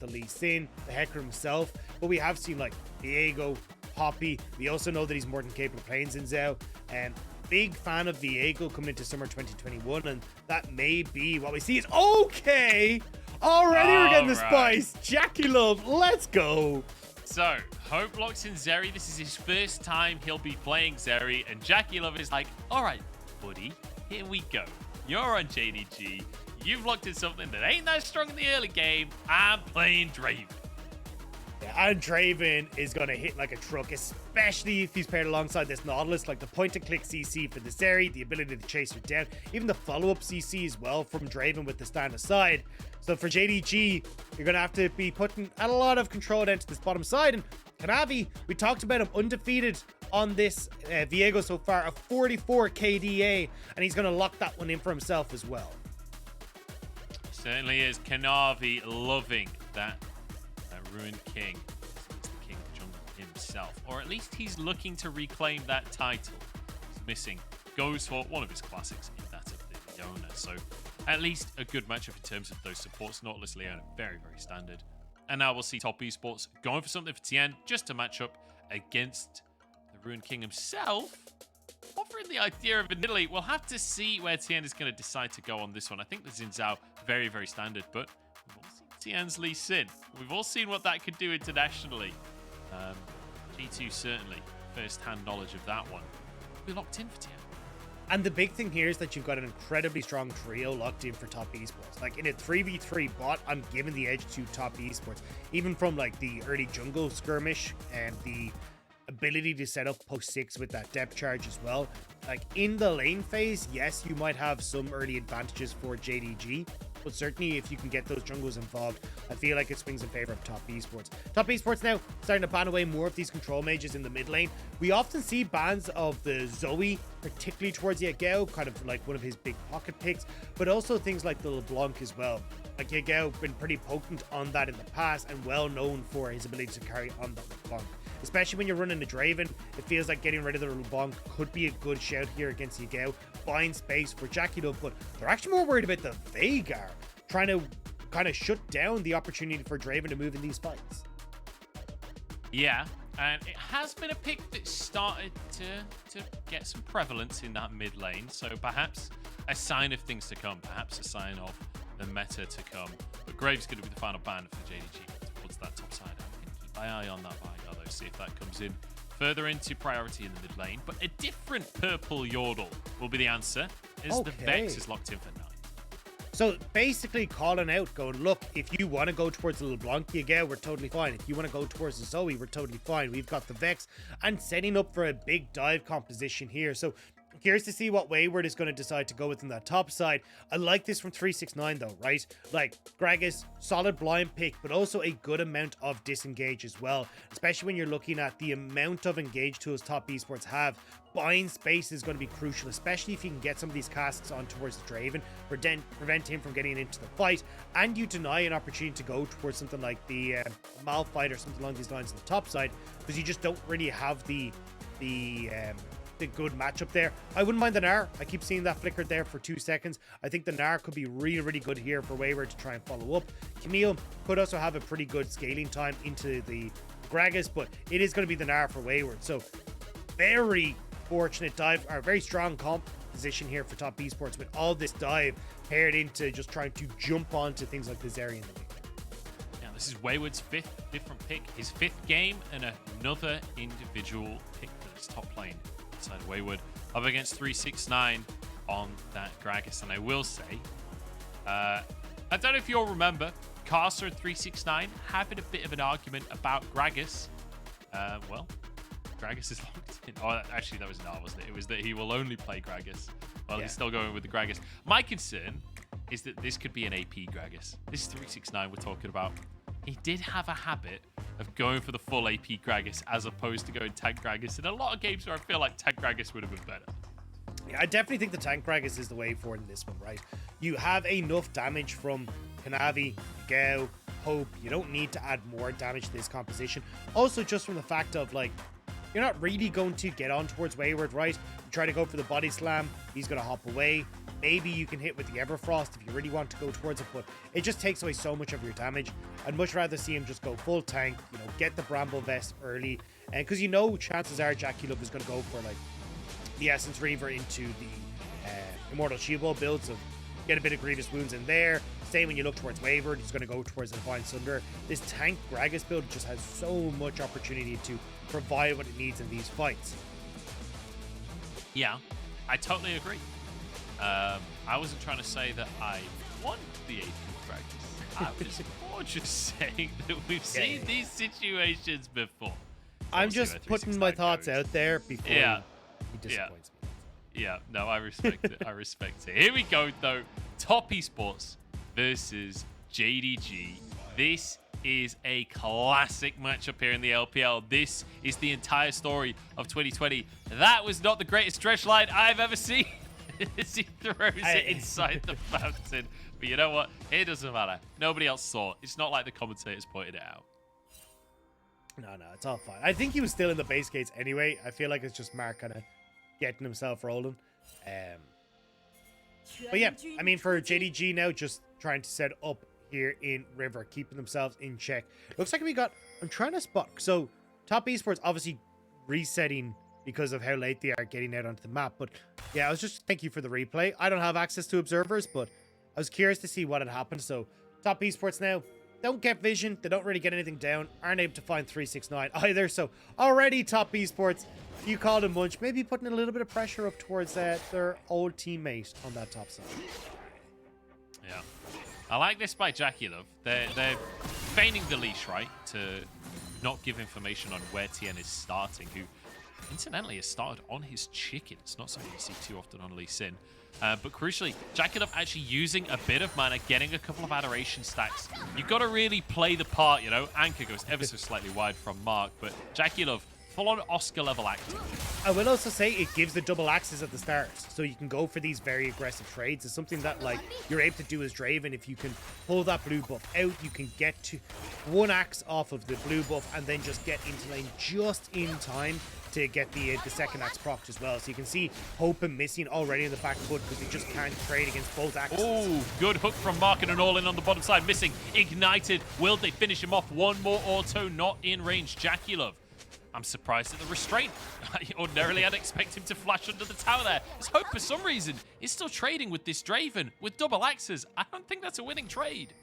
the Lee Sin, the Hecker himself, but we have seen like Viego, Poppy. We also know that he's more than capable of playing Zinzao, and big fan of Viego coming into summer 2021, and that may be what we see. Is okay. Already we're getting the spice. JackieLove, let's go. So, Hope locks in Zeri. This is his first time he'll be playing Zeri, and JackieLove is like, all right, buddy, here we go. You're on JDG. You've looked at something that ain't that strong in the early game. I'm playing Draven. Yeah, and Draven is going to hit like a truck, especially if he's paired alongside this Nautilus, like the point-and-click CC for the Zeri, the ability to chase her down, even the follow-up CC as well from Draven with the stand aside. So for JDG, you're going to have to be putting a lot of control down to this bottom side. And Kanavi, we talked about him undefeated on this Viego so far, a 44 KDA, and he's going to lock that one in for himself as well. Certainly is. Kanavi loving that Ruined King. He's the King of Jungle himself, or at least he's looking to reclaim that title. He's missing. Goes for one of his classics in that of the LEona. So at least a good matchup in terms of those supports. Nautilus, LEona, very, very standard. And now we'll see Top Esports going for something for Tian just to match up against the Ruined King himself. Offering the idea of an Italy, we'll have to see where Tian is going to decide to go on this one. I think the Zinzao, very, very standard, but we've all seen Tian's Lee Sin. We've all seen what that could do internationally. G2 certainly, first-hand knowledge of that one. We're locked in for Tian. And the big thing here is that you've got an incredibly strong trio locked in for Top Esports. Like in a 3v3 bot, I'm giving the edge to Top Esports. Even from like the early jungle skirmish and the ability to set up post 6 with that depth charge as well. Like in the lane phase, yes, you might have some early advantages for JDG, but certainly if you can get those jungles involved, I feel like it swings in favor of Top Esports. Top Esports now starting to ban away more of these control mages in the mid lane. We often see bans of the Zoe, particularly towards Yagao, kind of like one of his big pocket picks, but also things like the LeBlanc as well. Like Yagao been pretty potent on that in the past and well known for his ability to carry on the LeBlanc. Especially when you're running a Draven, it feels like getting rid of the LeBlanc could be a good shout here against Yagao, buying space for JackieLove, but they're actually more worried about the Veigar, trying to kind of shut down the opportunity for Draven to move in these fights. Yeah, and it has been a pick that started to get some prevalence in that mid lane, so perhaps a sign of things to come, perhaps a sign of the meta to come. But Graves going to be the final ban for JDG towards that top side. I'm going to keep my eye on that Viego, though, see if that comes in further into priority in the mid lane. But a different purple Yordle will be the answer, as the Vex is locked in for 9. So basically calling out, going, look, if you want to go towards the LeBlanc Yagao, we're totally fine. If you want to go towards the Zoe, we're totally fine. We've got the Vex and setting up for a big dive composition here. So curious to see what Wayward is going to decide to go with in that top side. I like this from 369 though, right? Like Gragas, solid blind pick, but also a good amount of disengage as well, especially when you're looking at the amount of engage tools Top Esports have. Buying space is going to be crucial, especially if you can get some of these casks on towards the Draven, prevent him from getting into the fight, and you deny an opportunity to go towards something like the Malphite or something along these lines on the top side, because you just don't really have the good matchup there. I wouldn't mind the Gnar. I keep seeing that flickered there for 2 seconds. I think the Gnar could be really, really good here for Wayward to try and follow up. Camille could also have a pretty good scaling time into the Gragas, but it is going to be the Gnar for Wayward. So very fortunate dive, or very strong comp position here for Top Esports with all this dive paired into just trying to jump onto things like the Zeri in the game. Now this is Wayward's 5th different pick, his 5th game, and another individual pick for his top lane. Side Wayward up against 369 on that Gragas. And I will say, I don't know if you'll remember, Caster 369 having a bit of an argument about Gragas. Well, Gragas is locked in. Oh, actually, that was Gnar, wasn't it? It was that he will only play Gragas. Well, yeah. He's still going with the Gragas. My concern is that this could be an AP Gragas. This is 369 we're talking about. He did have a habit of going for the full AP Gragas as opposed to going tank Gragas in a lot of games where I feel like tank Gragas would have been better. Yeah, I definitely think the tank Gragas is the way forward in this one, right? You have enough damage from Kanavi, Yagao, Hope. You don't need to add more damage to this composition. Also, just from the fact of, like, you're not really going to get on towards Wayward, right? You try to go for the body slam, he's going to hop away. Maybe you can hit with the Everfrost if you really want to go towards it, but it just takes away so much of your damage. I'd much rather see him just go full tank, you know, get the Bramble Vest early, and because you know chances are JackieLove is going to go for like the Essence Reaver into the Immortal Shield build, so get a bit of Grievous Wounds in there. Same when you look towards Wayward, he's going to go towards the Divine Sunder. This tank Gragas build just has so much opportunity to provide what it needs in these fights. Yeah, I totally agree. I wasn't trying to say that I want the AP Gragas. I was more just saying that we've seen these situations before. I'm just putting my thoughts out there before he disappoints me. Yeah, no, I respect it. I respect it. Here we go, though. Top Esports versus JDG. This is a classic matchup here in the LPL. This is the entire story of 2020. That was not the greatest stretch line I've ever seen. As he throws it inside the fountain. But you know what? It doesn't matter. Nobody else saw it. It's not like the commentators pointed it out. No, it's all fine. I think he was still in the base gates anyway. I feel like it's just Mark kind of getting himself rolling. But yeah, I mean, for JDG now, just trying to set up here in River, keeping themselves in check. Looks like I'm trying to spot. So Top Esports obviously resetting because of how late they are getting out onto the map. But yeah, I was just, thank you for the replay. I don't have access to observers, but I was curious to see what had happened. So Top Esports now don't get vision. They don't really get anything down. Aren't able to find 369 either. So already Top Esports, you called him Munch, maybe putting a little bit of pressure up towards their old teammate on that top side. Yeah. I like this by JackieLove. They're feigning the leash, right? To not give information on where Tian is starting, who incidentally has started on his chickens. Not something you see too often on Lee Sin. But crucially, JackieLove actually using a bit of mana, getting a couple of adoration stacks. You've got to really play the part, you know. Anchor goes ever so slightly wide from Mark, but JackieLove full-on Oscar level active. I will also say it gives the double axes at the start, so you can go for these very aggressive trades. It's something that like you're able to do as Draven. If you can pull that blue buff out, you can get to one axe off of the blue buff and then just get into lane just in time to get the second axe procced as well. So you can see Hope and missing already in the back foot because they just can't trade against both axes. Oh, good hook from Mark and an all-in on the bottom side. Missing. Ignited. Will they finish him off? One more auto, not in range. JackieLove. I'm surprised at the restraint. Ordinarily, I'd expect him to flash under the tower there. His Hope, for some reason, is still trading with this Draven with double axes. I don't think that's a winning trade.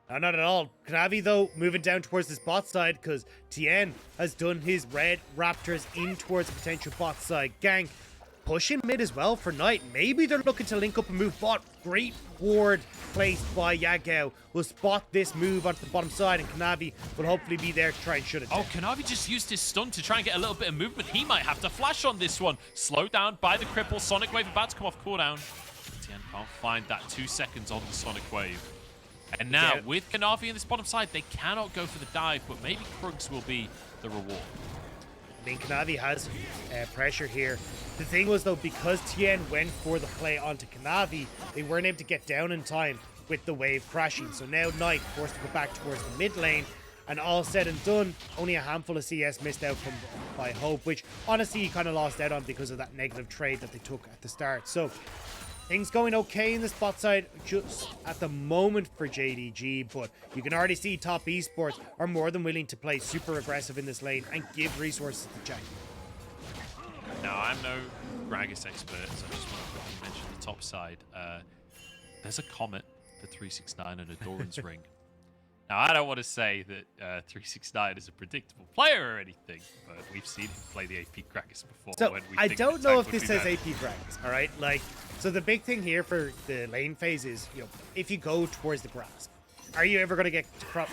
No, not at all. Kanavi, though, moving down towards this bot side because Tian has done his red Raptors in towards the potential bot side gank. Pushing mid as well for Knight. Maybe they're looking to link up and move bot. Great ward placed by Yagao. Will spot this move onto the bottom side, and Kanavi will hopefully be there to try and shut it down. Oh, Kanavi just used his stun to try and get a little bit of movement. He might have to flash on this one. Slowed down by the cripple. Sonic Wave about to come off cooldown. Tian can't find that 2 seconds on the Sonic Wave. And now, with Kanavi on this bottom side, they cannot go for the dive, but maybe Krugs will be the reward. I mean, Kanavi has pressure here. The thing was, though, because Tian went for the play onto Kanavi, they weren't able to get down in time with the wave crashing. So now Knight forced to go back towards the mid lane. And all said and done, only a handful of CS missed out by Hope, which honestly he kind of lost out on because of that negative trade that they took at the start. So things going okay in the spot side just at the moment for JDG, but you can already see Top Esports are more than willing to play super aggressive in this lane and give resources to Jackie. Now, I'm no Gragas expert, so I just want to quickly mention the top side. There's a Comet for 369 and a Doran's Ring. Now, I don't want to say that 369 is a predictable player or anything, but we've seen him play the AP Gragas before. So when we I think don't the know tank if would this be says there. AP Gragas, all right? Like, so the big thing here for the lane phase is, you know, if you go towards the grasp, are you ever going to get proc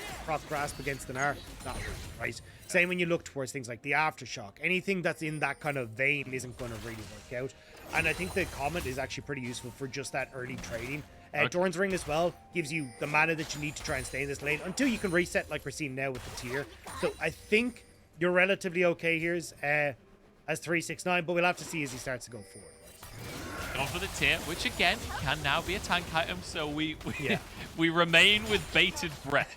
grasp against the Gnar? Not really, right? Same when you look towards things like the Aftershock. Anything that's in that kind of vein isn't going to really work out. And I think the Comet is actually pretty useful for just that early trading. Doran's Ring as well gives you the mana that you need to try and stay in this lane until you can reset like we're seeing now with the tier. So I think you're relatively okay here as 369, but we'll have to see as he starts to go forward. Gone for the tier, which again can now be a tank item, so we remain with bated breath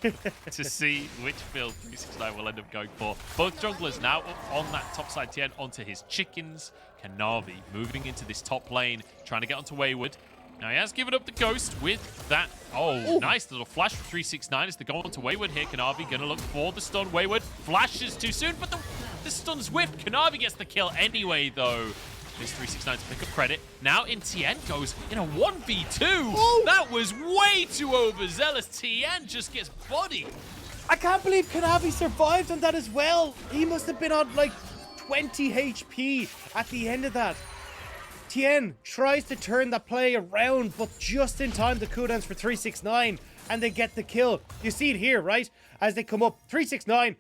to see which build 369 will end up going for. Both junglers now up on that top side Tian onto his chickens. Kanavi moving into this top lane, trying to get onto Wayward. Now he has given up the ghost with that. Oh, nice little flash for 369 as they go on to Wayward here. Kanavi gonna look for the stun. Wayward flashes too soon, but the stun's whiffed. Kanavi gets the kill anyway, though. This 369 to pick up credit. Now in Tian goes in a 1v2. Oh. That was way too overzealous. Tian just gets bodied. I can't believe Kanavi survived on that as well. He must have been on like 20 HP at the end of that. Tian tries to turn that play around, but just in time the cooldowns for 369, and they get the kill. You see it here, right? As they come up, 369,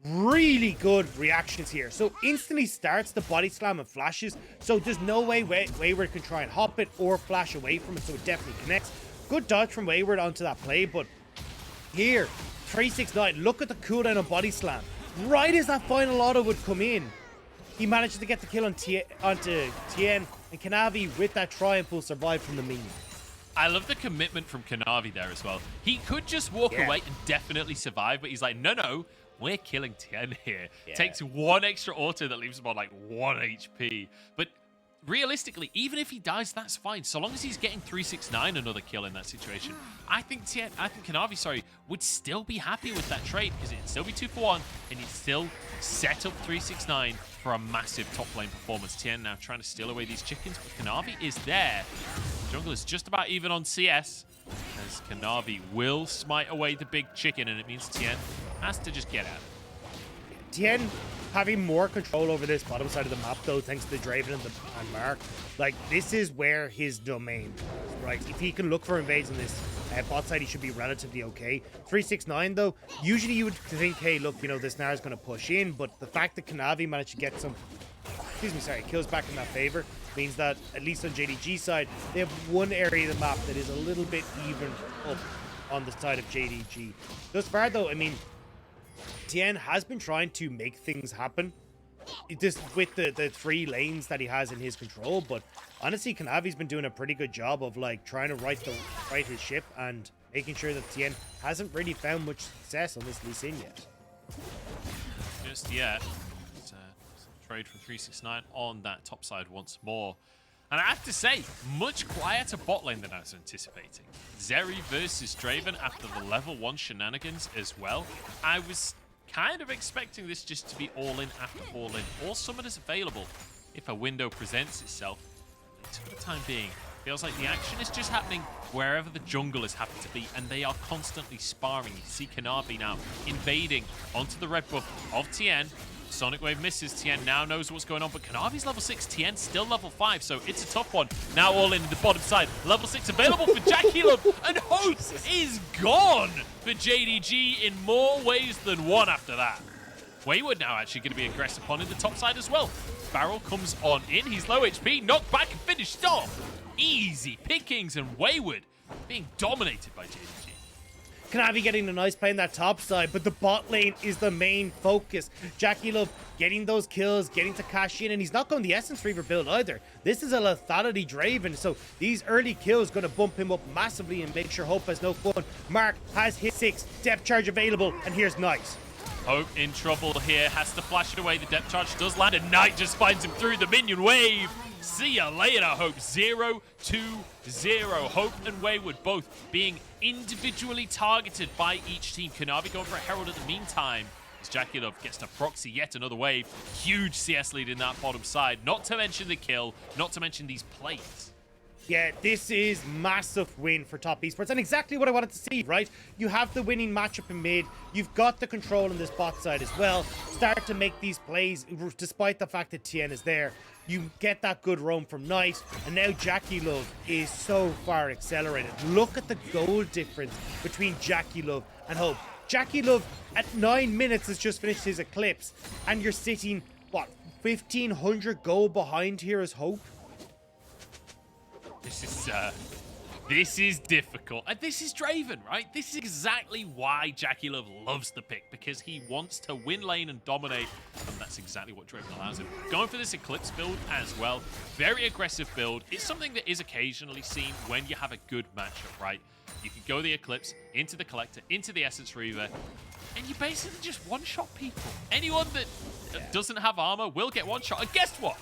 really good reactions here. So instantly starts the body slam and flashes, so there's no way Wayward can try and hop it or flash away from it, so it definitely connects. Good dodge from Wayward onto that play, but here, 369, look at the cooldown on body slam. Right as that final auto would come in, he manages to get the kill onto Tian, and Kanavi, with that triumph, will survive from the minion. I love the commitment from Kanavi there as well. He could just walk away and definitely survive, but he's like, no, we're killing Tian here. Takes one extra auto that leaves him on like 1 HP. But realistically, even if he dies, that's fine. So long as he's getting 369 another kill in that situation. I think Kanavi, would still be happy with that trade because it'd still be 2 for 1 and he'd still set up 369 for a massive top lane performance. Tian now trying to steal away these chickens, but Kanavi is there. Jungle is just about even on CS as Kanavi will smite away the big chicken, and it means Tian has to just get out. Tian having more control over this bottom side of the map, though, thanks to the Draven and Mark. Like, this is where his domain is, right? If he can look for invades on this bot side, he should be relatively okay. 369, though, usually you would think, hey, look, you know, this Gnar is going to push in, but the fact that Kanavi managed to get some, kills back in that favor means that, at least on JDG side, they have one area of the map that is a little bit even up on the side of JDG. Thus far, though, I mean, Tian has been trying to make things happen just with the 3 lanes that he has in his control, but honestly, Kanavi's been doing a pretty good job of like trying to right his ship and making sure that Tian hasn't really found much success on this Lee Sin yet. Just yet. It's a trade from 369 on that top side once more. And I have to say, much quieter bot lane than I was anticipating. Zeri versus Draven after the level 1 shenanigans as well. I was kind of expecting this just to be all in after all in. All summoners available if a window presents itself. At least for the time being, feels like the action is just happening wherever the junglers happen to be, and they are constantly sparring. You see Kanavi now invading onto the red buff of Tian. Sonic Wave misses. Tian now knows what's going on, but Kanavi's level 6, Tian still level 5, so it's a tough one. Now all in the bottom side. Level 6 available for JackieLove, and hope is gone for JDG in more ways than one after that. Wayward now actually going to be aggressive upon in the top side as well. Barrel comes on in. He's low HP, knocked back and finished off. Easy pickings, and Wayward being dominated by JDG. Kanavi getting a nice play in that top side, but the bot lane is the main focus. JackieLove getting those kills, getting to cash in, and he's not going the Essence Reaver build either. This is a lethality Draven, so these early kills going to bump him up massively and make sure Hope has no fun. Mark has hit 6, depth charge available, and here's Knight. Hope in trouble here, has to flash it away. The depth charge does land, and Knight just finds him through the minion wave. See ya later, Hope. 0-2-0. Hope and Wayward both being individually targeted by each team. Kanavi going for a Herald at the meantime, as JackieLove gets to proxy yet another wave. Huge CS lead in that bottom side. Not to mention the kill, not to mention these plates. Yeah, this is massive win for top esports, and exactly what I wanted to see, right? You have the winning matchup in mid, you've got the control on this bot side as well. Start to make these plays, despite the fact that Tian is there. You get that good roam from Knight, and now JackieLove is so far accelerated. Look at the goal difference between JackieLove and Hope. JackieLove at 9 minutes has just finished his Eclipse, and you're sitting, what, 1,500 goal behind here as Hope? This is difficult. And this is Draven, right? This is exactly why JackieLove loves the pick, because he wants to win lane and dominate, and that's exactly what Draven allows him. Going for this Eclipse build as well. Very aggressive build. It's something that is occasionally seen when you have a good matchup, right? You can go the Eclipse, into the Collector, into the Essence Reaver, and you basically just one-shot people. Anyone that doesn't have armor will get one-shot. And guess what?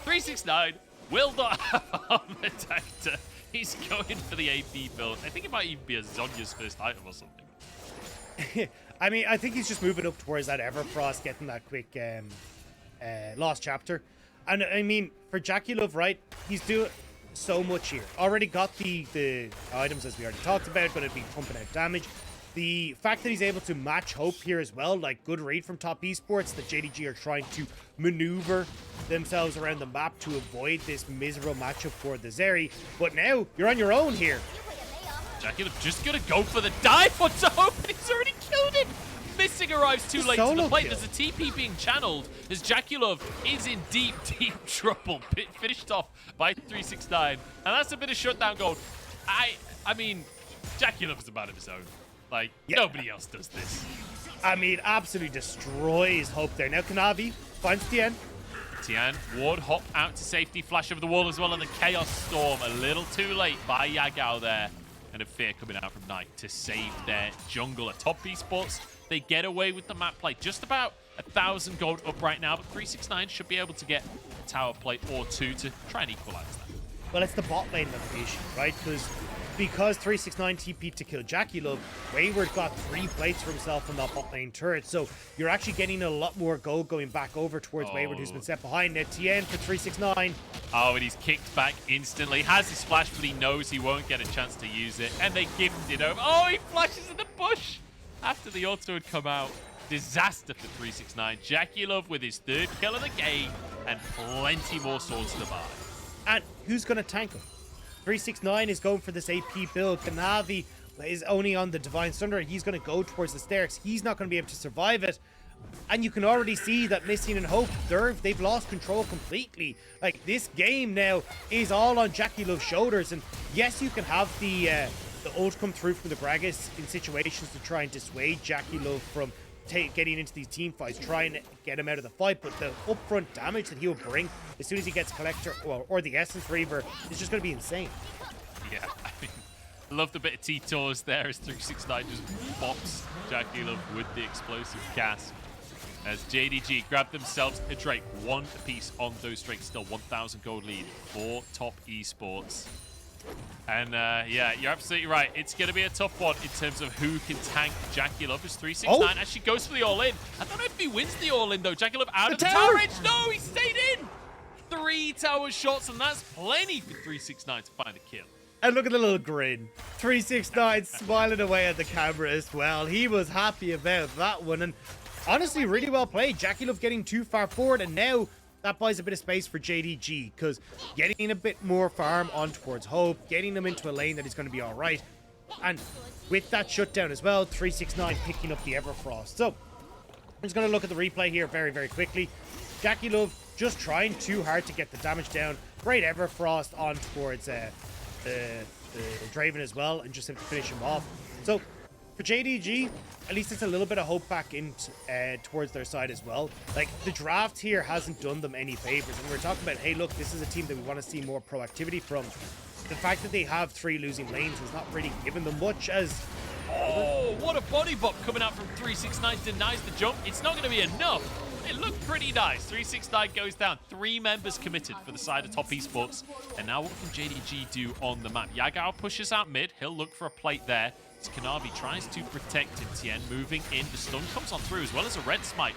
369 will not have armor Dagda. He's going for the AP build. I think it might even be a Zonya's first item or something. I mean, I think he's just moving up towards that Everfrost, getting that quick Lost Chapter. And I mean, for JackieLove, right, he's doing so much here. Already got the items, as we already talked about, going to be pumping out damage. The fact that he's able to match Hope here as well, like good read from top esports, that JDG are trying to maneuver themselves around the map to avoid this miserable matchup for the Zeri. But now, you're on your own here. JackieLove just gonna go for the dive onto Hope, and he's already killed him. Missing arrives too late to the plate. There's a TP being channeled as JackieLove is in deep, deep trouble. Finished off by 369, and that's a bit of shutdown gold. I mean, JackieLove is a man of his own. Like, nobody else does this. I mean, absolutely destroys Hope there. Now Kanavi finds Tian. Tian, Ward hop out to safety, flash over the wall as well, and the Chaos Storm a little too late by Yagao there. And a fear coming out from Knight to save their jungle. At top esports, they get away with the map play. Just about 1,000 gold up right now, but 369 should be able to get a tower plate or two to try and equalize that. Well, it's the bot lane that's the issue, right? Because 369 TP to kill JackieLove, Wayward got 3 plates for himself on that bot lane turret. So you're actually getting a lot more gold going back over towards Wayward, who's been set behind. Now Tian for 369. Oh, and he's kicked back instantly. Has his flash, but he knows he won't get a chance to use it. And they gifted it over. Oh, he flashes in the bush after the auto had come out. Disaster for 369. JackieLove with his 3rd kill of the game and plenty more swords to buy. And who's going to tank him? 369 is going for this AP build. Kanavi is only on the Divine Thunder. He's going to go towards the stairs. He's not going to be able to survive it. And you can already see that Missing and Hope, they've lost control completely. Like, this game now is all on JackieLove's shoulders. And yes, you can have the ult come through from the Gragas in situations to try and dissuade JackieLove from getting into these team fights, trying to get him out of the fight, but the upfront damage that he'll bring as soon as he gets Collector or the Essence Reaver is just going to be insane. Yeah, I mean, love the bit of T-Tours there as 369 just bops JackieLove with the explosive cast. As JDG grab themselves a Drake, 1 apiece on those Drakes, still 1,000 gold lead for top esports. And yeah, you're absolutely right. It's going to be a tough one in terms of who can tank JackieLove as 369 as she goes for the all-in. I don't know if he wins the all-in though. JackieLove out of the tower edge. No, he stayed in. 3 tower shots, and that's plenty for 369 to find a kill. And look at the little grin. 369 smiling away at the camera as well. He was happy about that one. And honestly, really well played. JackieLove getting too far forward, and now that buys a bit of space for JDG, because getting a bit more farm on towards Hope, getting them into a lane that is going to be all right. And with that shutdown as well, 369 picking up the Everfrost. So I'm just going to look at the replay here very, very quickly. JackieLove just trying too hard to get the damage down. Great Everfrost on towards the Draven as well, and just have to finish him off. So for JDG, at least it's a little bit of hope back in towards their side as well. Like, the draft here hasn't done them any favors, and we're talking about, hey, look, this is a team that we want to see more proactivity from. The fact that they have 3 losing lanes has not really given them much as... Oh, what a body bop coming out from 369, denies the jump. It's not going to be enough. It looked pretty nice. 369 goes down. 3 members committed for the side of top esports. And now what can JDG do on the map? Yagao pushes out mid. He'll look for a plate there. Kanavi tries to protect him. Tian moving in. The stun comes on through as well as a red smite.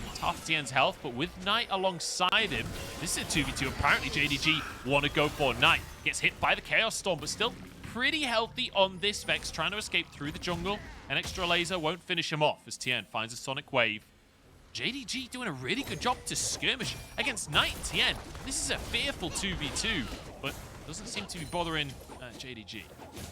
It's half Tian's health, but with Knight alongside him, this is a 2v2. Apparently JDG want to go for Knight. Gets hit by the Chaos Storm, but still pretty healthy on this Vex, trying to escape through the jungle. An extra laser won't finish him off as Tian finds a Sonic Wave. JDG doing a really good job to skirmish against Knight and Tian. This is a fearful 2v2, but doesn't seem to be bothering JDG.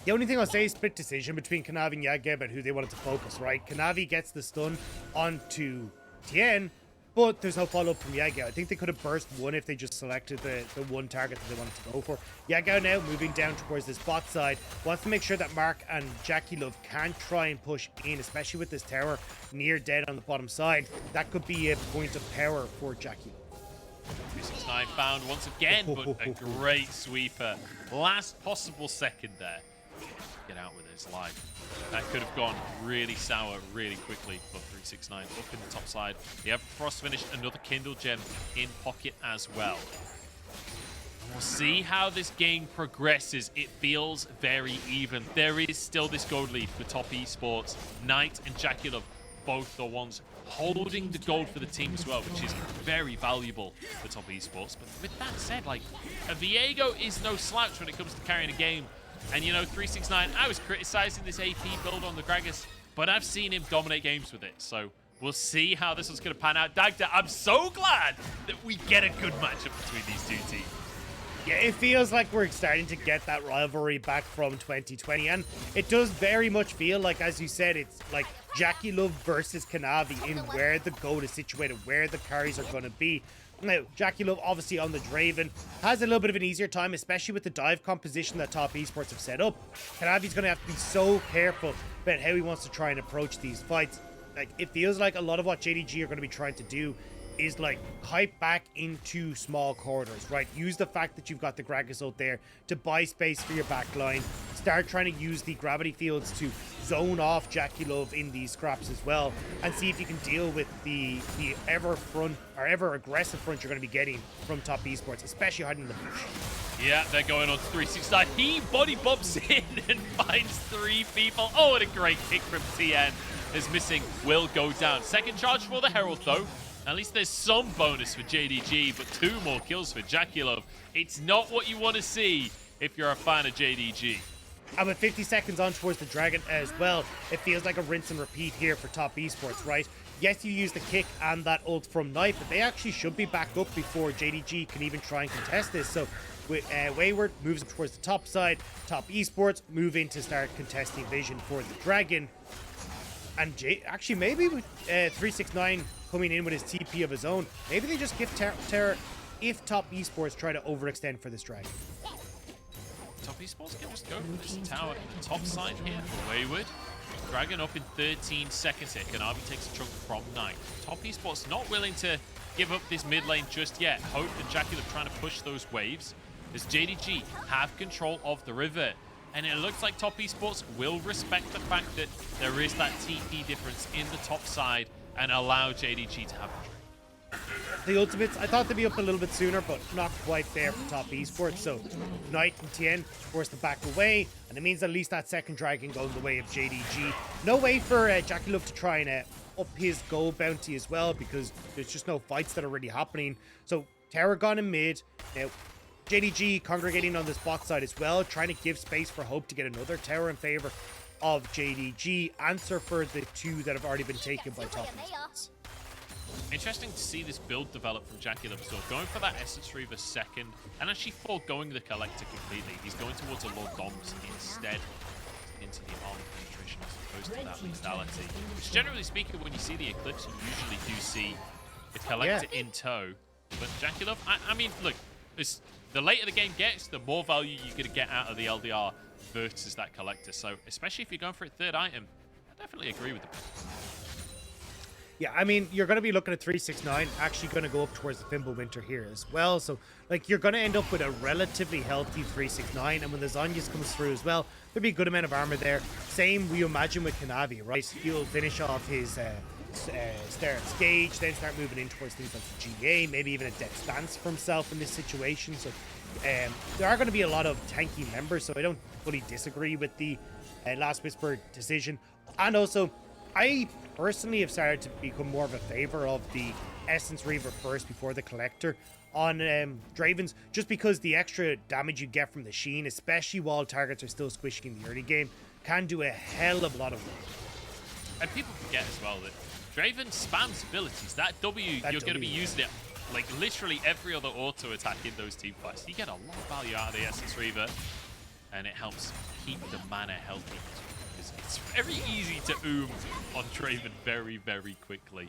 The only thing I'll say is split decision between Kanavi and Yagao about who they wanted to focus, right? Kanavi gets the stun onto Tian, but there's no follow-up from Yagao. I think they could have burst one if they just selected the one target that they wanted to go for. Yagao now moving down towards this bot side, wants to make sure that Mark and JackieLove can't try and push in, especially with this tower near dead on the bottom side. That could be a point of power for JackieLove. 369 found once again, but a great sweeper. Last possible second there. Get out with his life. That could have gone really sour really quickly, but 369 up in the top side. The Everfrost finished, another Kindle gem in pocket as well. We'll see how this game progresses. It feels very even. There is still this gold lead for top esports. Knight and JackieLove, both the ones holding the gold for the team as well, which is very valuable for top esports. But with that said, like, a Viego is no slouch when it comes to carrying a game. And, you know, 369, I was criticizing this AP build on the Gragas, but I've seen him dominate games with it. So we'll see how this one's going to pan out. Dagda, I'm so glad that we get a good matchup between these two teams. Yeah, it feels like we're starting to get that rivalry back from 2020, and it does very much feel like, as you said, it's like JackieLove versus Kanavi in where the goal is situated, where the carries are going to be. Now, JackieLove, obviously on the Draven, has a little bit of an easier time, especially with the dive composition that top esports have set up. Kanavi's going to have to be so careful about how he wants to try and approach these fights. Like, it feels like a lot of what JDG are going to be trying to do is like hype back into small corridors, right? Use the fact that you've got the Gragas out there to buy space for your back line. Start trying to use the gravity fields to zone off JackieLove in these scraps as well, and see if you can deal with the ever aggressive front you're going to be getting from top esports, especially hiding in the bush. Yeah, they're going on 369. He body bumps in and finds 3 people. Oh, what a great kick from Tian. Is missing, will go down. Second charge for the Herald though. At least there's some bonus for JDG, but 2 more kills for JackieLove. It's not what you want to see if you're a fan of JDG. And with 50 seconds on towards the Dragon as well, it feels like a rinse and repeat here for top esports, right? Yes, you use the kick and that ult from Knight, but they actually should be back up before JDG can even try and contest this. So Wayward moves up towards the top side, top esports move in to start contesting vision for the Dragon. And actually, maybe with 369 coming in with his TP of his own, maybe they just give terror if top esports try to overextend for this Dragon. Top esports can just go for this tower top side here for Wayward. Dragon up in 13 seconds here. Kanavi takes a chunk from Knight. Top esports not willing to give up this mid lane just yet. Hope that JackieLove trying to push those waves as JDG have control of the river. And it looks like top esports will respect the fact that there is that TP difference in the top side and allow JDG to have the trade. The ultimates, I thought they'd be up a little bit sooner, but not quite there for top esports. So Knight and Tian forced to back away, and it means at least that second Dragon going the way of JDG. No way for JackieLove to try and up his gold bounty as well, because there's just no fights that are really happening. So Terror gone in mid. Now JDG congregating on this bot side as well, trying to give space for Hope to get another tower in favor of JDG. Answer for the 2 that have already been taken by top esports. Interesting to see this build develop from JackieLove. So going for that Essence Reaver second, and actually foregoing the Collector completely. He's going towards a Lord Doms instead, into the armor penetration as opposed to that lethality. Which generally speaking, when you see the Eclipse, you usually do see the Collector in tow. But JackieLove, I mean, look, the later the game gets, the more value you're going to get out of the LDR versus that Collector. So especially if you're going for a 3rd item, I definitely agree with the Yeah, I mean, you're going to be looking at 369, actually going to go up towards the Fimbulwinter here as well. So, like, you're going to end up with a relatively healthy 369, and when the Zhonya's comes through as well, there'll be a good amount of armor there. Same, we imagine, with Kanavi, right? He'll finish off his start Gauge, then start moving in towards things like the GA, maybe even a death stance for himself in this situation. So, there are going to be a lot of tanky members, so I don't fully disagree with the Last Whisper decision. And also, I personally have started to become more of a favor of the Essence Reaver first before the Collector on Dravens, just because the extra damage you get from the Sheen, especially while targets are still squishing in the early game, can do a hell of a lot of work. And people forget as well that Draven spams abilities. That W, you're going to be using it like literally every other auto attack in those team fights. You get a lot of value out of the Essence Reaver, and it helps keep the mana healthy. It's very easy to on Draven very, very quickly.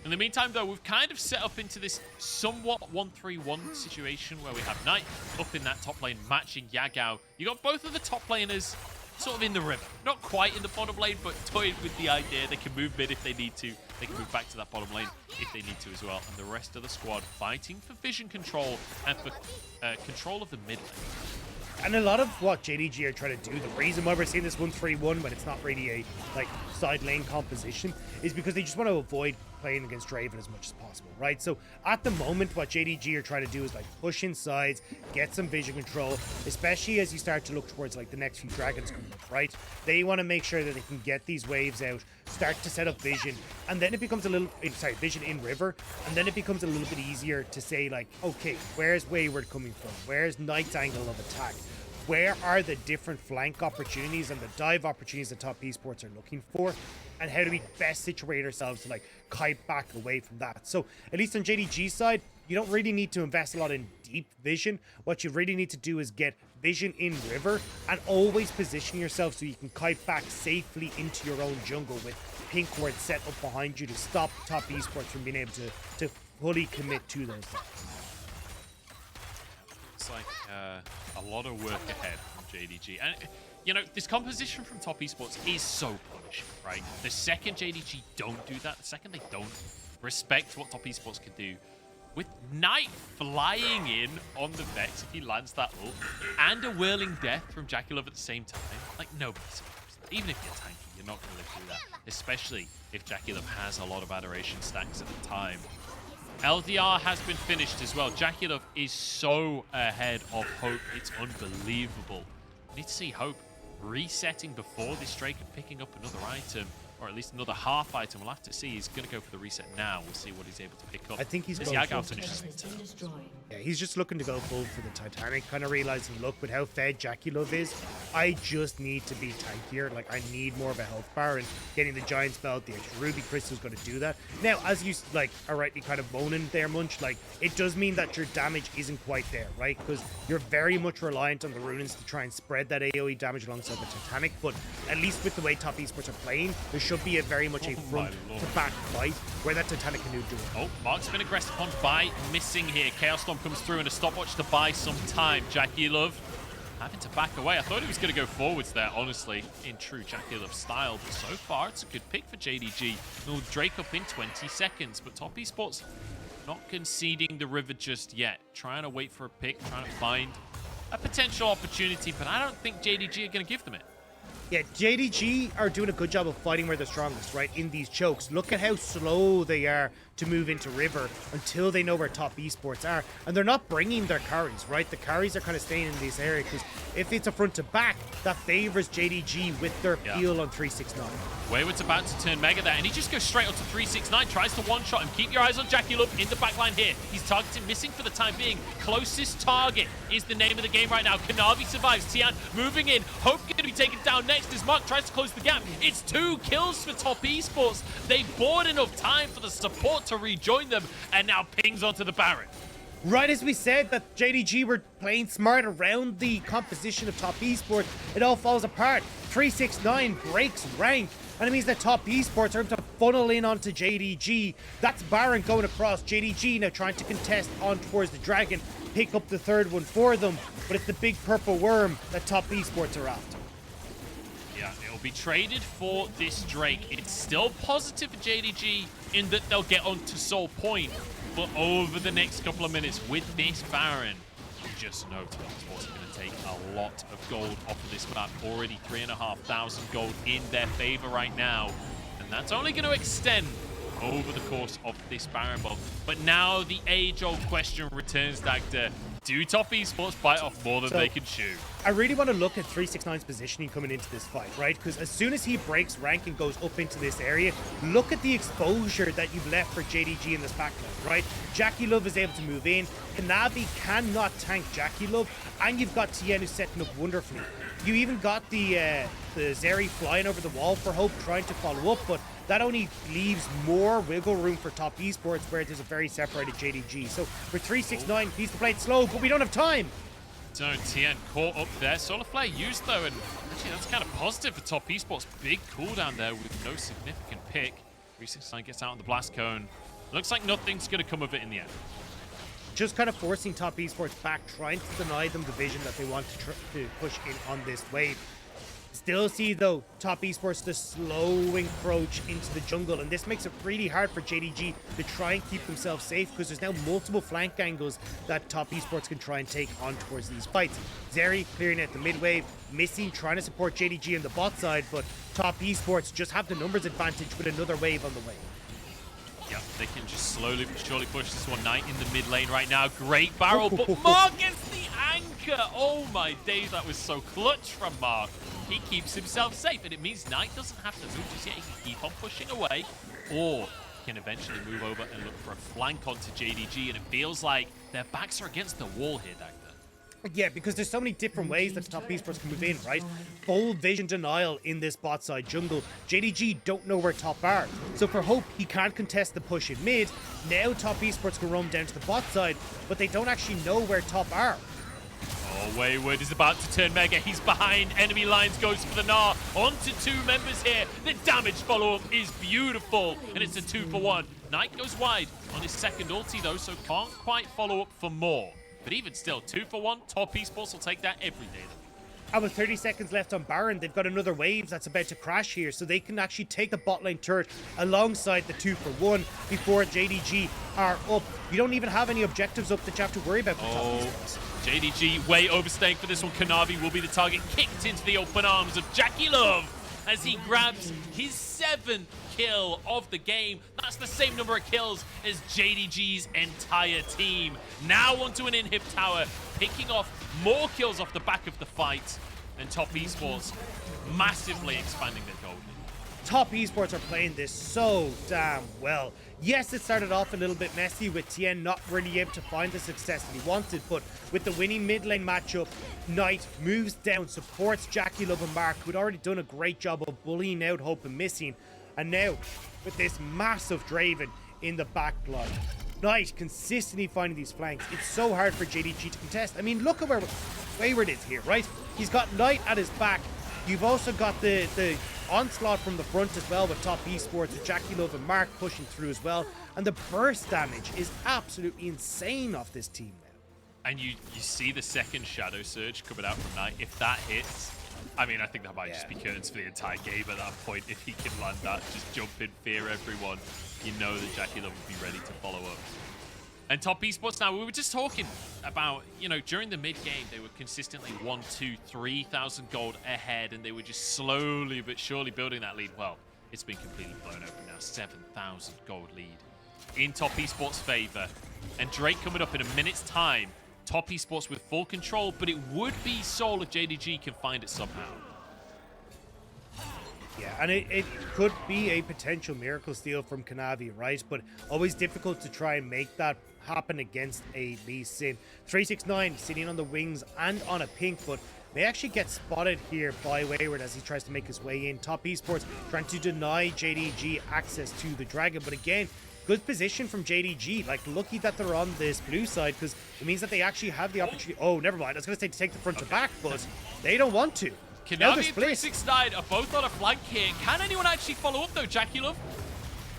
In the meantime, though, we've kind of set up into this somewhat 1-3-1 situation where we have Knight up in that top lane matching Yagao. You got both of the top laners sort of in the river. Not quite in the bottom lane, but toying with the idea they can move mid if they need to. They can move back to that bottom lane if they need to as well. And the rest of the squad fighting for vision control and for control of the mid lane. And a lot of what JDG are trying to do, the reason why we're seeing this 1-3-1 when it's not really a like side lane composition, is because they just want to avoid playing against Draven as much as possible, right? So at the moment, what JDG are trying to do is like push in sides, get some vision control, especially as you start to look towards like the next few dragons coming up, right? They want to make sure that they can get these waves out, start to set up vision, and then it becomes a little, sorry, vision in river, and then it becomes a little bit easier to say like, okay, where's Wayward coming from? Where's Knight's angle of attack? Where are the different flank opportunities and the dive opportunities that top esports are looking for? And how do we best situate ourselves to like kite back away from that? So at least on JDG's side, you don't really need to invest a lot in deep vision. What you really need to do is get vision in river and always position yourself so you can kite back safely into your own jungle with pink ward set up behind you to stop top esports from being able to fully commit to those things. It's like a lot of work ahead from JDG. And, you know, this composition from top esports is so punishing, right? The second JDG don't do that, the second they don't respect what top esports can do, with Knight flying in on the Vex if he lands that ult, and a whirling death from JackieLove at the same time, like nobody's surprised. Even if you're tanky, you're not going to live through that, especially if JackieLove has a lot of adoration stacks at the time. LDR has been finished as well. JackieLove is so ahead of Hope. It's unbelievable. We need to see Hope resetting before this Drake and picking up another item, or at least another half item. We'll have to see. He's going to go for the reset now. We'll see what he's able to pick up. I think he's going Yagao finishes the turn. Yeah, he's just looking to go full for the Titanic, kind of realizing, look, with how fed JackieLove is, I just need to be tankier. Like, I need more of a health bar, and getting the Giant Spell, the extra Ruby Crystal is going to do that. Now, as you, like, are rightly kind of moaning there, Munch, like, it does mean that your damage isn't quite there, right? Because you're very much reliant on the Runes to try and spread that AoE damage alongside the Titanic, but at least with the way top esports are playing, there should be a very much a front to back fight where that Titanic can do it. Oh, Mark's been aggressed upon by missing here. Chaos Storm comes through and a stopwatch to buy some time. JackieLove having to back away. I thought he was going to go forwards there, honestly, in true JackieLove style. But so far, it's a good pick for JDG. Will Drake up in 20 seconds. But top esports not conceding the river just yet. Trying to wait for a pick, trying to find a potential opportunity. But I don't think JDG are going to give them it. Yeah, JDG are doing a good job of fighting where they're strongest, right? In these chokes. Look at how slow they are to move into river until they know where top esports are. And they're not bringing their carries, right? The carries are kind of staying in this area because if it's a front to back, that favors JDG with their peel on 369. Wayward's about to turn mega there, and he just goes straight up to 369, tries to one-shot him. Keep your eyes on JackieLove in the backline here. He's targeting, missing for the time being. Closest target is the name of the game right now. Kanavi survives. Tian moving in. Hope going to be taken down next as Mark tries to close the gap. It's 2 kills for top esports. They bought enough time for the support to rejoin them, and now pings onto the Baron. Right as we said that JDG were playing smart around the composition of top esports, it all falls apart. 369 breaks rank, and it means that top esports are able to funnel in onto JDG. That's Baron going across. JDG now trying to contest on towards the Dragon, pick up the third one for them, but it's the big purple worm that top esports are after. Yeah, it'll be traded for this Drake. It's still positive for JDG in that they'll get onto Soul Point, but over the next couple of minutes with this Baron, you just know top esports are going to take a lot of gold off of this map. Already 3,500 gold in their favor right now, and that's only going to extend over the course of this Baron bomb. But now the age-old question returns, Dagda. Do top esports bite off more than they can chew? I really want to look at 369's positioning coming into this fight, right? Because as soon as he breaks rank and goes up into this area, look at the exposure that you've left for JDG in this backline, right? JackieLove is able to move in. Kanavi cannot tank JackieLove, and you've got Tian who's setting up wonderfully. You even got the Zeri flying over the wall for Hope, trying to follow up, but that only leaves more wiggle room for top esports where there's a very separated JDG. So for 369, he's to play it slow, but we don't have time. So Tian caught up there. Solar Flare used though, and actually that's kind of positive for top esports. Big cooldown there with no significant pick. 369 gets out on the blast cone. Looks like nothing's going to come of it in the end. Just kind of forcing top esports back, trying to deny them the vision that they want to push in on this wave. Still see, though, Top Esports the slow encroach into the jungle, and this makes it really hard for JDG to try and keep themselves safe because there's now multiple flank angles that Top Esports can try and take on towards these fights. Zeri clearing out the mid wave, Missing trying to support JDG on the bot side, but Top Esports just have the numbers advantage with another wave on the way. Yep, they can just slowly but surely push this one. Knight in the mid lane right now. Great barrel, but Mark gets the anchor. Oh my days, that was so clutch from Mark. He keeps himself safe, and it means Knight doesn't have to move just yet. He can keep on pushing away, or he can eventually move over and look for a flank onto JDG, and it feels like their backs are against the wall here, Dagda. Yeah, because there's so many different ways that Top Esports can move in, right? Full vision denial in this bot side jungle. JDG don't know where top are. So for Hope, he can't contest the push in mid. Now Top Esports can roam down to the bot side, but they don't actually know where top are. Oh, Wayward is about to turn mega. He's behind enemy lines, goes for the Gnar. Onto two members here. The damage follow-up is beautiful, and it's a 2-for-1. Knight goes wide on his second ulti, though, so can't quite follow up for more. But even still, 2-for-1, Top Esports will take that every day. And with 30 seconds left on Baron, they've got another wave that's about to crash here, so they can actually take the bot lane turret alongside the 2-for-1 before JDG are up. You don't even have any objectives up that you have to worry about for Top Esports. JDG way overstaying for this one. Kanavi will be the target, kicked into the open arms of JackieLove as he grabs his 7th kill of the game. That's the same number of kills as JDG's entire team. Now onto an inhib tower, picking off more kills off the back of the fight, and Top Esports massively expanding their goal. Top Esports are playing this so damn well. Yes, it started off a little bit messy with Tian not really able to find the success that he wanted, but with the winning mid lane matchup, Knight moves down, supports JackieLove and Mark, who'd already done a great job of bullying out Hope and Missing. And now, with this massive Draven in the back line, Knight consistently finding these flanks. It's so hard for JDG to contest. I mean, look at where Wayward is here, right? He's got Knight at his back. You've also got the onslaught from the front as well with Top Esports, with JackieLove and Mark pushing through as well. And the burst damage is absolutely insane off this team now. And you see the second Shadow Surge coming out from Knight. If that hits, I mean, I think that might just be curtains for the entire game at that point. If he can land that, just jump in, fear everyone. You know that JackieLove would be ready to follow up. And Top Esports now, we were just talking about, you know, during the mid-game, they were consistently 1, 2, 3,000 gold ahead, and they were just slowly but surely building that lead. Well, it's been completely blown open now. 7,000 gold lead in Top Esports' favor. And Drake coming up in a minute's time. Top Esports with full control, but it would be Soul if JDG can find it somehow. Yeah, and it could be a potential miracle steal from Kanavi, right? But always difficult to try and make that happen against a Lee Sin. 369 sitting on the wings and on a pink, but may actually get spotted here by Wayward as he tries to make his way in. Top Esports trying to deny JDG access to the Dragon, but again, good position from JDG. Like, lucky that they're on this blue side, because it means that they actually have the opportunity. Oh, never mind. I was going to say to take the front to back, but they don't want to. Kanavi and 369 are both on a flank here. Can anyone actually follow up, though, JackieLove?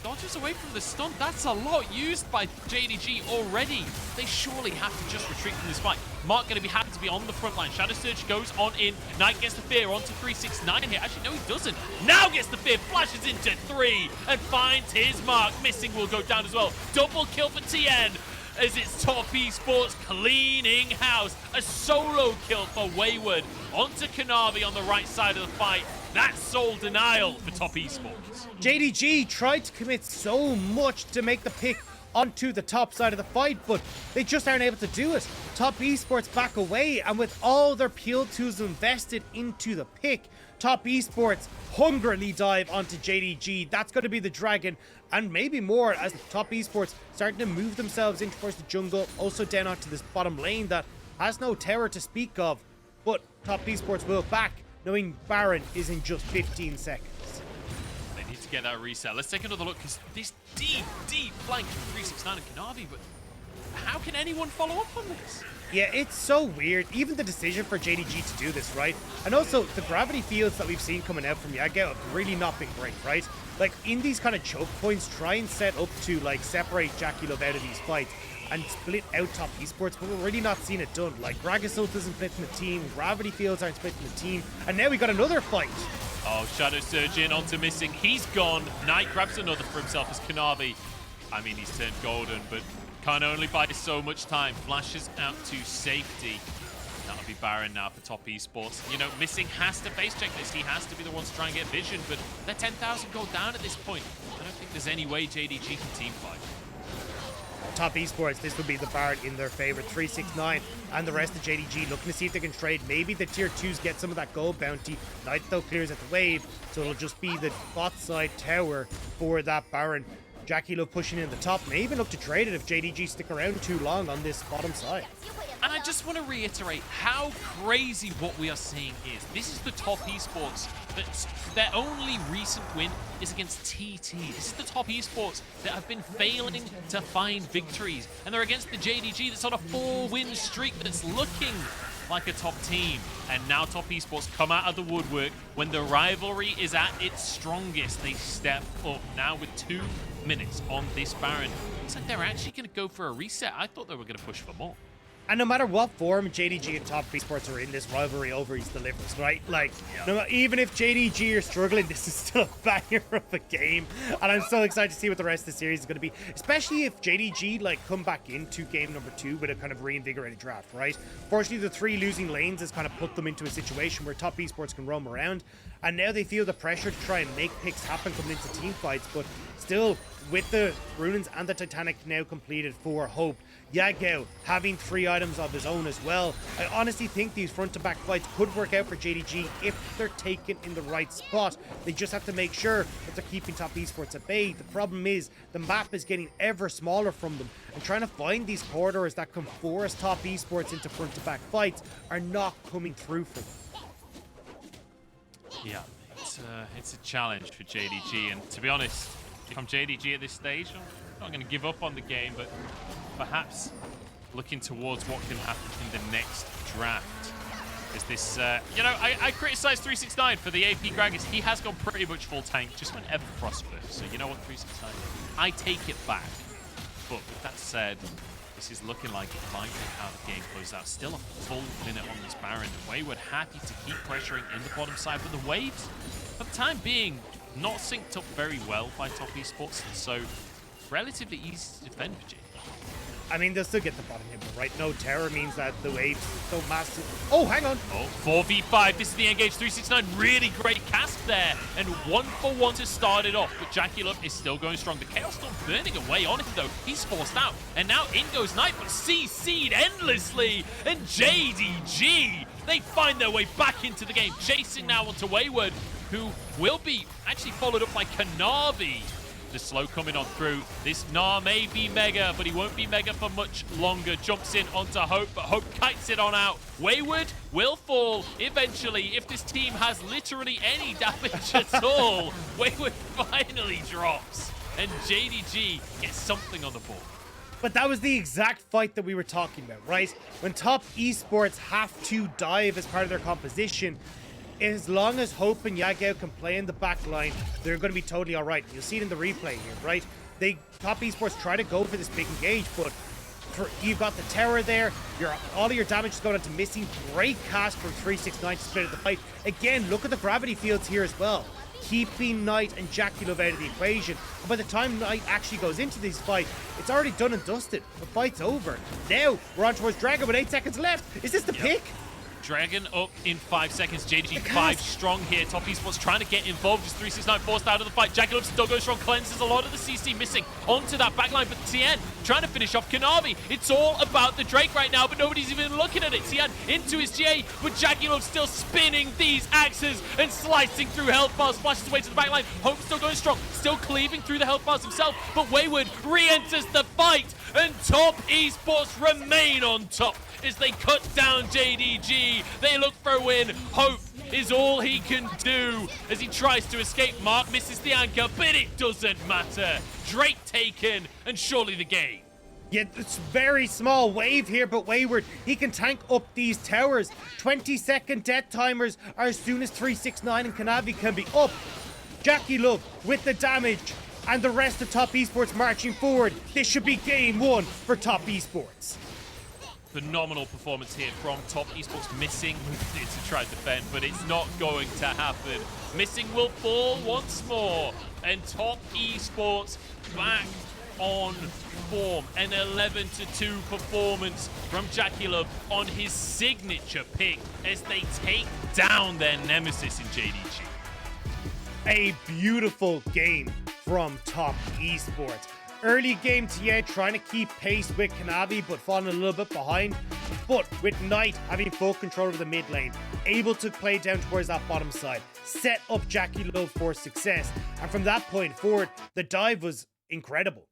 Dodges away from the stun. That's a lot used by JDG already. They surely have to just retreat from this fight. Mark going to be happy to be on the front line. Shadow Surge goes on in. Knight gets the fear onto 369 here. Actually, no, he doesn't. Now gets the fear. Flashes into 3 and finds his mark. Missing will go down as well. Double kill for Tian as it's Top Esports cleaning house. A solo kill for Wayward onto Kanavi on the right side of the fight. That's soul denial for Top Esports. JDG tried to commit so much to make the pick onto the top side of the fight, but they just aren't able to do it. Top Esports back away, and with all their peel tools invested into the pick, Top Esports hungrily dive onto JDG. That's going to be the Dragon, and maybe more as Top Esports starting to move themselves in towards the jungle, also down onto this bottom lane that has no tower to speak of, but Top Esports will back, knowing Baron is in just 15 seconds. They need to get that reset. Let's take another look, because this deep flank from 369 and Kanavi, but how can anyone follow up on this? Yeah, it's so weird. Even the decision for JDG to do this, right? And also, the gravity fields that we've seen coming out from Yagao have really not been great, right? like in these kind of choke points, try and set up to like separate JackieLove out of these fights and split out top esports, but we're really not seeing it done. Like Gragas isn't splitting the team, Gravity Fields aren't splitting the team, and now we got another fight. Oh, Shadow Surge in onto Missing. He's gone. Knight grabs another for himself as Kanavi. I mean, he's turned golden, but can only buy so much time. Flashes out to safety. That'll be Baron now for top esports. You know, Missing has to face check this. He has to be the one to try and get vision, but they're 10,000 gold down at this point. I don't think there's any way JDG can team fight. Top esports, this would be the Baron in their favor. 369 and the rest of JDG looking to see if they can trade. Maybe the tier 2s get some of that gold bounty. Knight though clears at the wave, so it'll just be the bot side tower for that Baron. JackieLove pushing in the top, may even look to trade it if JDG stick around too long on this bottom side. And I just want to reiterate how crazy what we are seeing is. This is the top esports. Their only recent win is against TT. This is the top esports that have been failing to find victories. And they're against the JDG that's on a 4-win streak that's looking like a top team. And now top esports come out of the woodwork when the rivalry is at its strongest. They step up now with 2 minutes on this Baron. Looks like they're actually going to go for a reset. I thought they were going to push for more. And no matter what form JDG and top esports are in this rivalry over his delivers, right? Like, even if JDG are struggling, this is still a banger of a game. And I'm so excited to see what the rest of the series is going to be. Especially if JDG, like, come back into game number 2 with a kind of reinvigorated draft, right? Fortunately, the 3 losing lanes has kind of put them into a situation where top esports can roam around. And now they feel the pressure to try and make picks happen coming into team fights. But still, with the Runins and the Titanic now completed for Hope, Yagao having 3 items of his own as well. I honestly think these front-to-back fights could work out for JDG if they're taken in the right spot. They just have to make sure that they're keeping top esports at bay. The problem is the map is getting ever smaller from them, and trying to find these corridors that can force top esports into front-to-back fights are not coming through for them. Yeah, it's a challenge for JDG, and to be honest, if I'm JDG at this stage, I'm not going to give up on the game, but perhaps looking towards what can happen in the next draft. Is this, you know, I criticized 369 for the AP Gragas. He has gone pretty much full tank, just went ever prosper. So you know what, 369, I take it back. But with that said, this is looking like it might be how the game closes out. Still a full minute on this Baron. Wayward happy to keep pressuring in the bottom side, but the waves, for the time being, not synced up very well by top esports, so relatively easy to defend for JDG. I mean, they'll still get the bottom hit, but right? No terror means that the waves so massive. Oh, hang on. Oh, 4v5. This is the engage. 369. Really great cast there. And 1-for-1 to start it off. But JackieLove is still going strong. The Chaos Storm burning away on him, though. He's forced out. And now in goes Knight, but CC'd endlessly. And JDG, they find their way back into the game. Chasing now onto Wayward, who will be actually followed up by Kanavi. The slow coming on through. This Gnar may be mega, but he won't be mega for much longer. Jumps in onto Hope, but Hope kites it on out. Wayward will fall eventually if this team has literally any damage at all. Wayward finally drops, and JDG gets something on the board. But that was the exact fight that we were talking about, right? When top esports have to dive as part of their composition, as long as Hope and Yagao can play in the back line, they're going to be totally all right. You'll see it in the replay here, right? Top esports try to go for this big engage, but you've got the tower there. All of your damage is going into Missing. Great cast from 369 to split the fight. Again, look at the gravity fields here as well, keeping Knight and JackieLove out of the equation. And by the time Knight actually goes into this fight, it's already done and dusted. The fight's over. Now we're on towards Dragon with 8 seconds left. Is this the pick? Dragon up in 5 seconds. JDG 5 strong here. Top esports trying to get involved. Just 369 forced out of the fight. JackieLove still goes strong. Cleanses a lot of the CC Missing onto that backline. But Tian trying to finish off Kanavi. It's all about the Drake right now, but nobody's even looking at it. Tian into his GA, but JackieLove still spinning these axes and slicing through health bars. Splashes away to the backline. Hope still going strong. Still cleaving through the health bars himself. But Wayward re-enters the fight, and top esports remain on top as they cut down JDG. They look for a win. Hope is all he can do as he tries to escape. Mark misses the anchor, but it doesn't matter. Drake taken, and surely the game. Yeah, it's very small wave here, but Wayward, he can tank up these towers. 20-second death timers are as soon as 369 and Kanavi can be up. JackieLove with the damage, and the rest of Top Esports marching forward. This should be game one for Top Esports. Phenomenal performance here from Top Esports. Missing to try to defend, but it's not going to happen. Missing will fall once more, and Top Esports back on form. An 11-2 performance from JackieLove on his signature pick as they take down their nemesis in JDG. A beautiful game from Top Esports. Early game Tian trying to keep pace with Kanavi, but falling a little bit behind. But with Knight having full control of the mid lane, able to play down towards that bottom side, set up JackieLove for success. And from that point forward, the dive was incredible.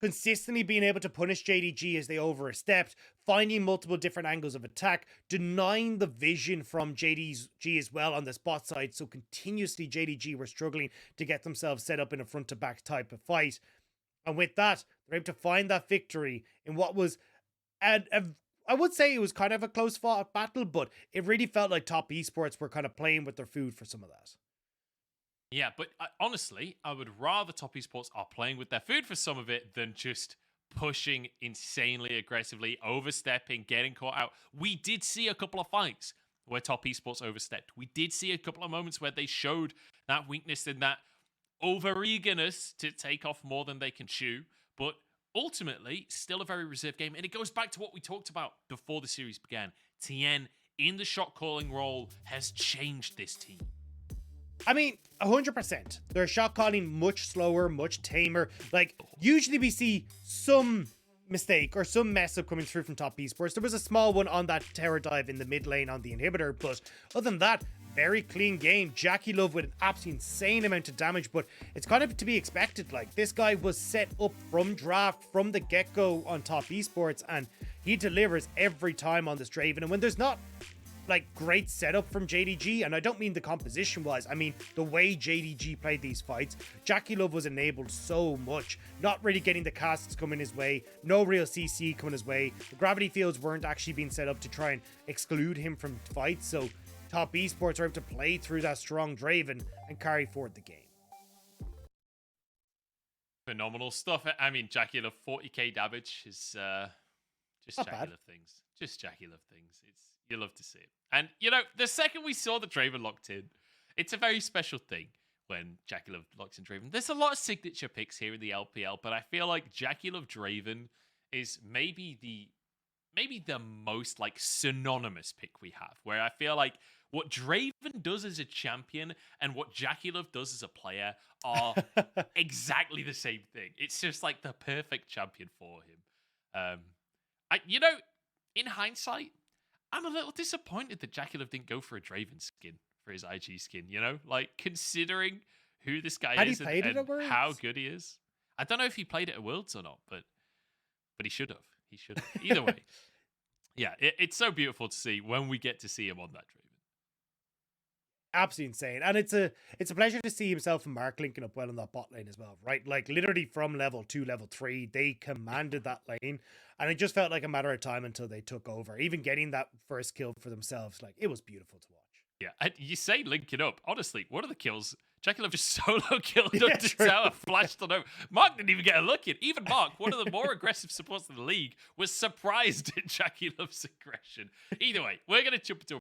Consistently being able to punish JDG as they overstepped, finding multiple different angles of attack, denying the vision from JDG as well on the spot side. So continuously JDG were struggling to get themselves set up in a front to back type of fight. And with that, they're able to find that victory in what was, I would say it was kind of a close fought battle, but it really felt like Top Esports were kind of playing with their food for some of that. Yeah, but honestly, I would rather Top Esports are playing with their food for some of it than just pushing insanely aggressively, overstepping, getting caught out. We did see a couple of fights where Top Esports overstepped. We did see a couple of moments where they showed that weakness and that over-eagerness to take off more than they can chew, but ultimately, still a very reserved game. And it goes back to what we talked about before the series began. Tian, in the shot-calling role, has changed this team. I mean, 100%. Their shot calling much slower, much tamer. Like, usually we see some mistake or some mess up coming through from Top Esports. There was a small one on that tower dive in the mid lane on the inhibitor, but other than that, very clean game. JackieLove with an absolutely insane amount of damage, but it's kind of to be expected. Like, this guy was set up from draft, from the get-go on Top Esports, and he delivers every time on this Draven. And when there's not like great setup from JDG, and I don't mean the composition wise, I mean the way JDG played these fights, JackieLove was enabled so much, not really getting the casts coming his way, no real CC coming his way, the gravity fields weren't actually being set up to try and exclude him from fights, so Top Esports are able to play through that strong Draven and carry forward the game. Phenomenal stuff. I mean, JackieLove 40k damage is just JackieLove things. Just JackieLove things. You love to see it. And, you know, the second we saw the Draven locked in, it's a very special thing when JackieLove locks in Draven. There's a lot of signature picks here in the LPL, but I feel like JackieLove Draven is maybe the most like synonymous pick we have, where I feel like what Draven does as a champion and what JackieLove does as a player are exactly the same thing. It's just like the perfect champion for him. You know, in hindsight, I'm a little disappointed that JackieLove didn't go for a Draven skin for his IG skin, you know? Like, considering who this guy is and how good he is. I don't know if he played it at Worlds or not, but he should have. He should have. Either way. Yeah, it's so beautiful to see when we get to see him on that Draven. Absolutely insane. And it's a pleasure to see himself and Mark linking up well on that bot lane as well, right? Like, literally from level 2, level 3, they commanded that lane. And it just felt like a matter of time until they took over. Even getting that first kill for themselves, like, it was beautiful to watch. Yeah, and you say linking up. Honestly, one of the kills, JackieLove just solo killed the tower, flashed on over. Mark didn't even get a look in. Even Mark, one of the more aggressive supports in the league, was surprised at JackieLove's aggression. Either way, we're going to jump into a